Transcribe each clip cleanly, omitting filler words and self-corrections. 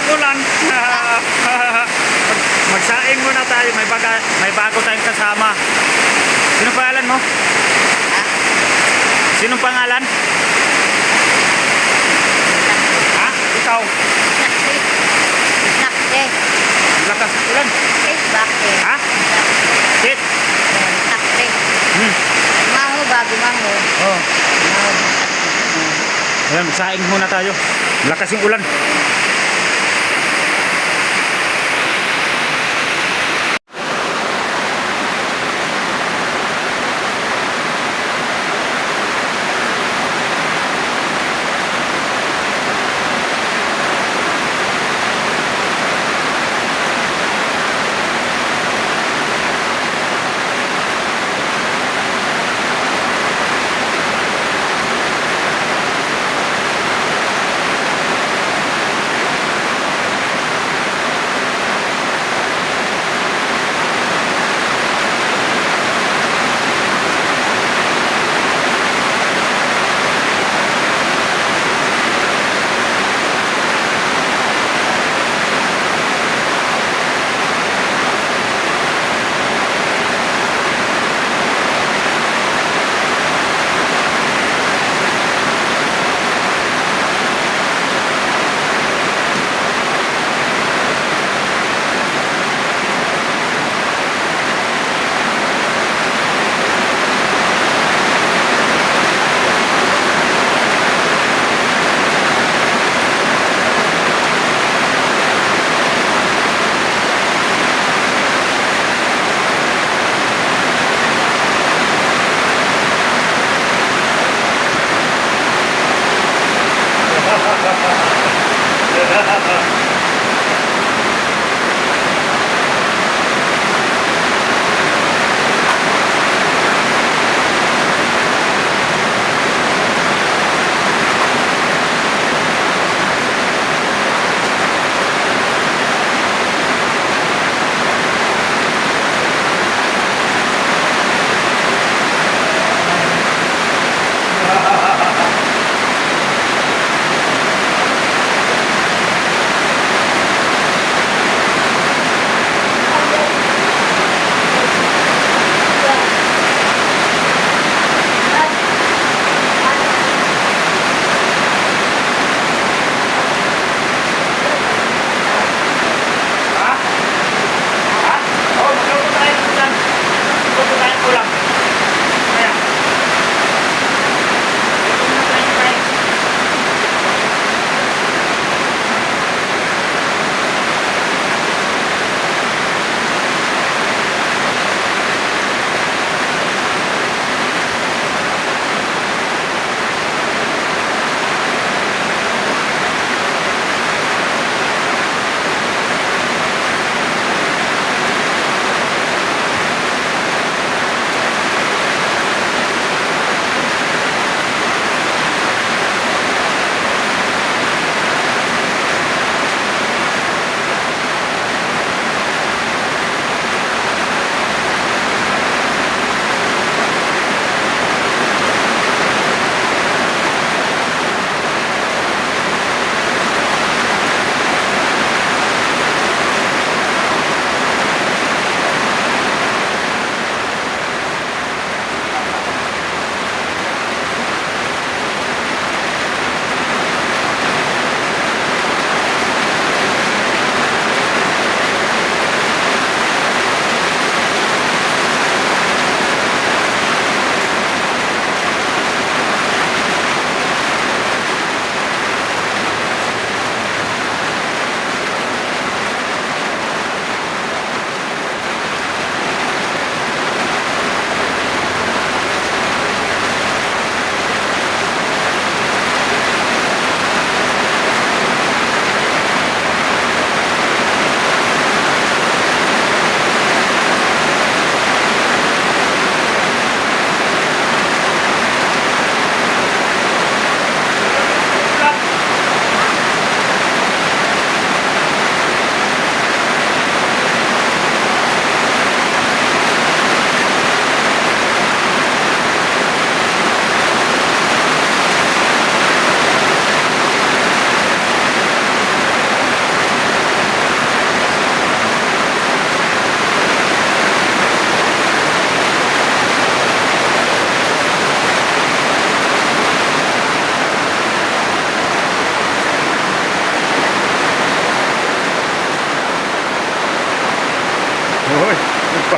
ng ulan. Magsaing muna tayo. May bago tayong kasama. Sino pangalan mo? Sinong pangalan? Ha? Ikaw? Nakde. Lakas ng ulan. Bakit? Ha? Sit. Nakde. Mango bago mango. Oh. Ayan, magsaing muna tayo. Lakas yung ulan.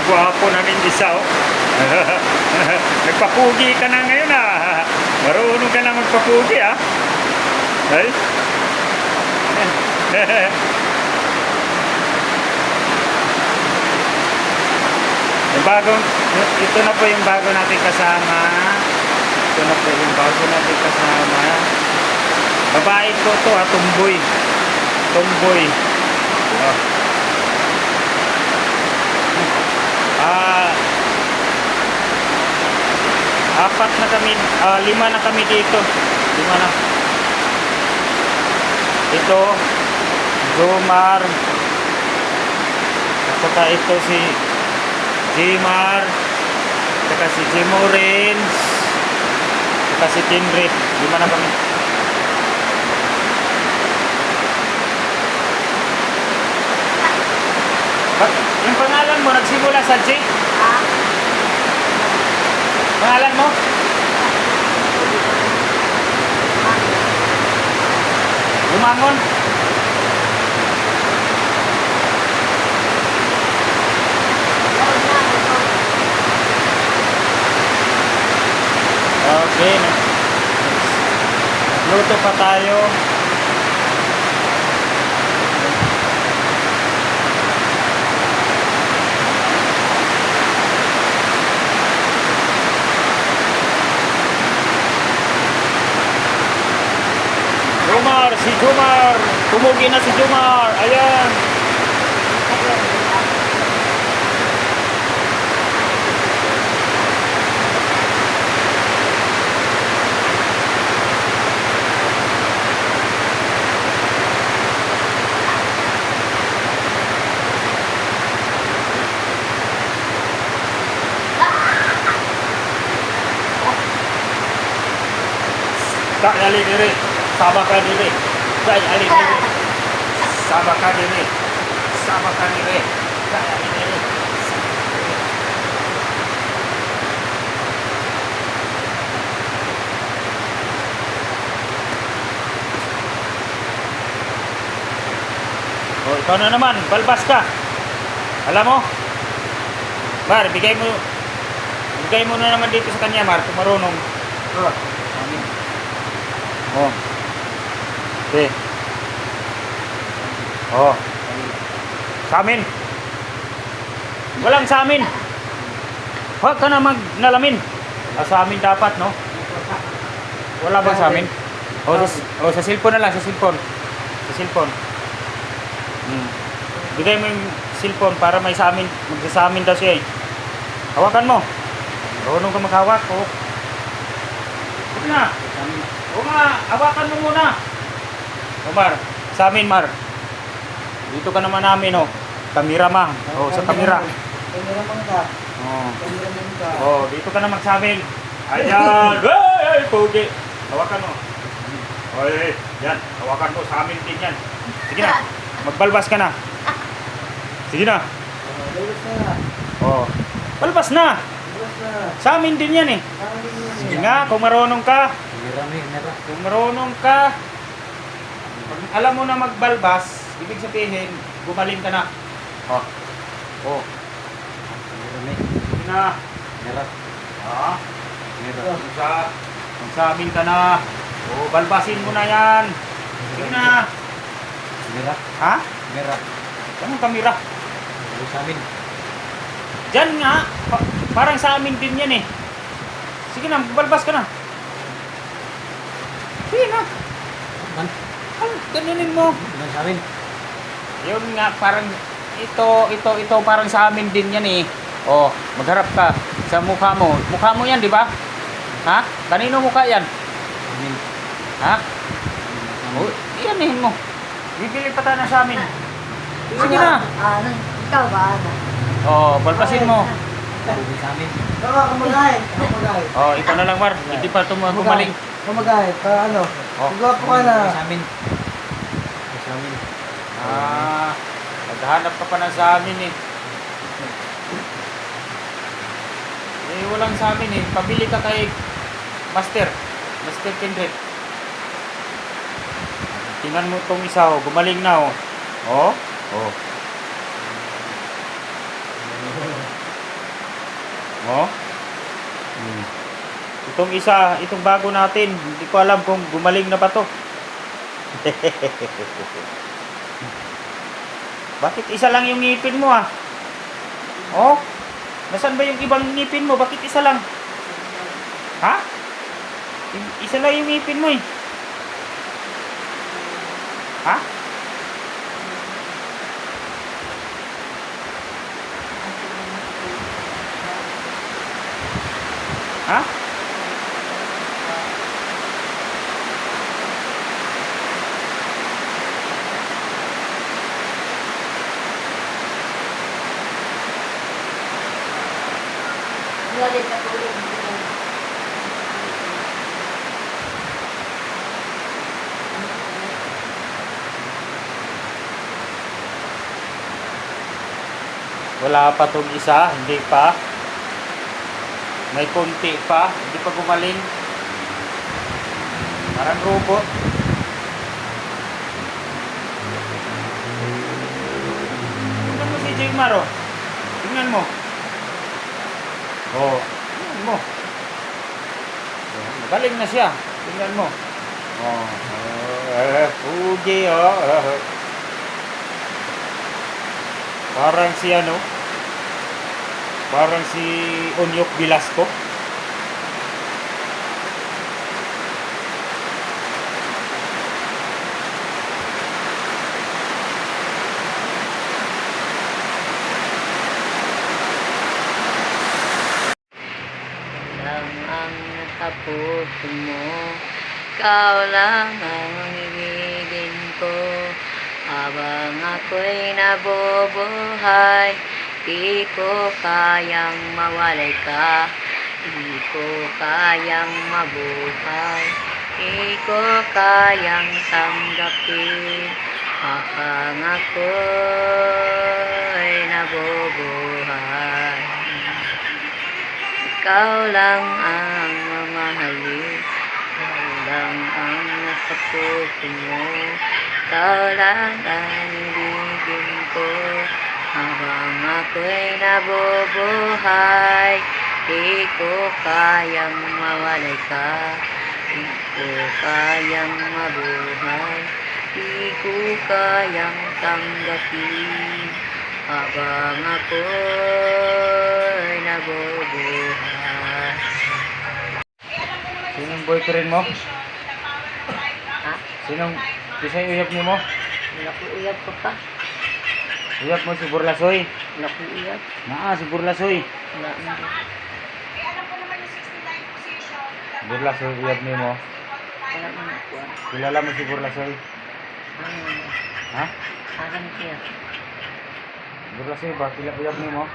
gwapo namin isa, oh. Nagpapugi ka na ngayon, ah. Marunong ka na magpapugi, ah. Ay. Yung bagong, ito na po yung bago natin kasama. Ito na po yung bago natin kasama. Babae ko to, ah, tumboy. Tumboy. Oh. Apat na kami, 5 na kami dito. 5 na. Ito, Jomar. At saka ito si Jimar. At saka si Jimorins. At saka si Tinrit. 5 na kami. Yung pangalan mo, nagsimula sa J? Ah, Pangalan mo? Lumangon? Okay. Luto pa tayo. Jomar, si Jomar. Tumugi na si Jomar. Ayan. Tak ali diri. Sabar ka diri. Tak ali diri. Sabar ka diri. Sabar ka diri. Tak ali diri. Oh, ikaw na naman, balbas ka. Alam mo? Mar, bigay mo na naman dito sa kanya, Mar, kung marunong. Oh. Okay. Oh. Sa amin. Walang sa amin. Huwag ka na magnalamin. Sa amin dapat, no? Wala bang sa amin? Sa cellphone na lang, sa cellphone. Sa cellphone. Bigay mo yung cellphone para may sa amin. Magsa amin daw siya eh. Hawakan mo. Marunong ka maghawak. Oh. Huwag na. O nga, hawakan mo muna. Omar, sa amin, Mar. Dito ka naman namin, oh. Kamera, ma. Oh, sa kamera. Kamera mo ka. Oh. Kamera mo ka. Oh, dito ka naman sa amin. Ayan. Ay, pugi. Hawakan mo. Oy, yan. Hawakan mo sa amin din yan. Sige na. Magbalbas ka na. Sige na. Labas na. Oh. Balbas na. Labas na. Sa amin din yan eh. Sige nga, kung marunong ka. Kung marunong ka. Pag alam mo na magbalbas, ibig sabihin, gumaling ka na. Oh. Oh. Sige na. Ah. Kung sa amin ka na. Oh, balbasin mo na yan. Sige na. Ha? Anong kamera? Diyan nga. Parang sa amin din yan eh. Sige na, balbas ka na. Sige na. Ganunin mo. Yun nga, parang ito, parang sa amin din yan eh. Oh, magharap ka sa mukha mo. Mukha mo yan, di ba? Ha? Kanino mukha yan? Ha? Oh, iyanin mo. Bibili pa tayo na sa amin. Sige na. Ikaw ba? Oh, balbasin mo. Kumagay. Oh, ito na lang, Mar. Hindi pa gumaling. Kumagay. Para ano? Oh. Magwapo ka na. Naghahanap ka pa na sa amin eh. Walang sa amin eh. Pabili ka kay Master Kendrick. Tingnan mo itong isa oh. Gumaling na oh. Oh. Oh. Oh. Itong isa, itong bago natin, hindi ko alam kung gumaling na ba to. Bakit isa lang yung ngipin mo ah? Oh? Nasaan ba yung ibang ngipin mo? Bakit isa lang? Ha? Isa lang yung ngipin mo eh. Ha? Ha? Galit na tulog. Wala pa tong isa, hindi pa. May konti pa, hindi pa gumaling. Parang robot. Tingnan mo si Jigmar, oh. Tingnan mo. Oh, tingnan mo. Oh, magaling na siya. Tingnan mo. Oh, pugi, oh. Parang si ano? Parang si Onyok Velasco. Lang ang nakapuso mo, ikaw lang ang ibigin ko. Habang ako'y nabubuhay, di ko kayang mawalay ka. Di ko kayang mabuhay, di ko kayang tanggapin. Habang ako'y nabubuhay, ikaw lang ang mamahalin. Ikaw lang ang nasa puso mo, ikaw lang ang ibigin ko. Habang ako'y nabubuhay, di ko kayang mawalay ka. Di ko kayang mabuhay, di ko kayang tanggapin. Habang ako'y nabubuhay. Sinong boyfriend mo? Ha? Sinong kisay uyab niyo mo? Nakuuyab ko pa. Uyab mo si Burlasoy. Nakuuyab. Naa si Burlasoy. Wala na. Burlasoy uyab niyo mo. Wala na nakuha. Kilala mo si Burlasoy? Ano? Ha? Alam siya. Burlasoy ba? Uyab niyo mo?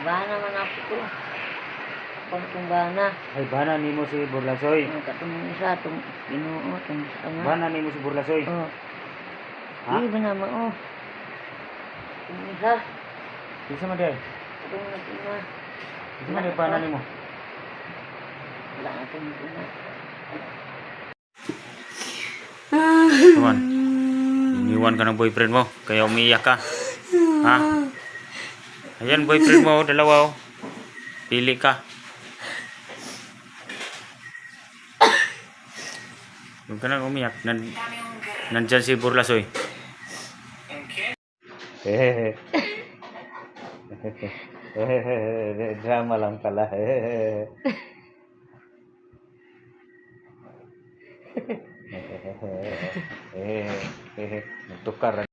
Bana man ako to. Kung bana. Ay, bana nimo si Burlasoy. Katong isa, itong pinuo, itong ano. Bana nimo si Burlasoy. Oh. Ha? Di ba naman, oh. Itong isa, Isa man day. itong nagpina. Isa man day bana nimo. Wala na itong nagpina. Tuman. Iniwan ka ng boyfriend mo, kaya umiyak ka. Ha? Ayan, boyfriend mo, dalawa, oh. Pili ka. Huwag ka nang umiyak. Nandyan si Burlasoy. Drama lang pala. Nagtukar.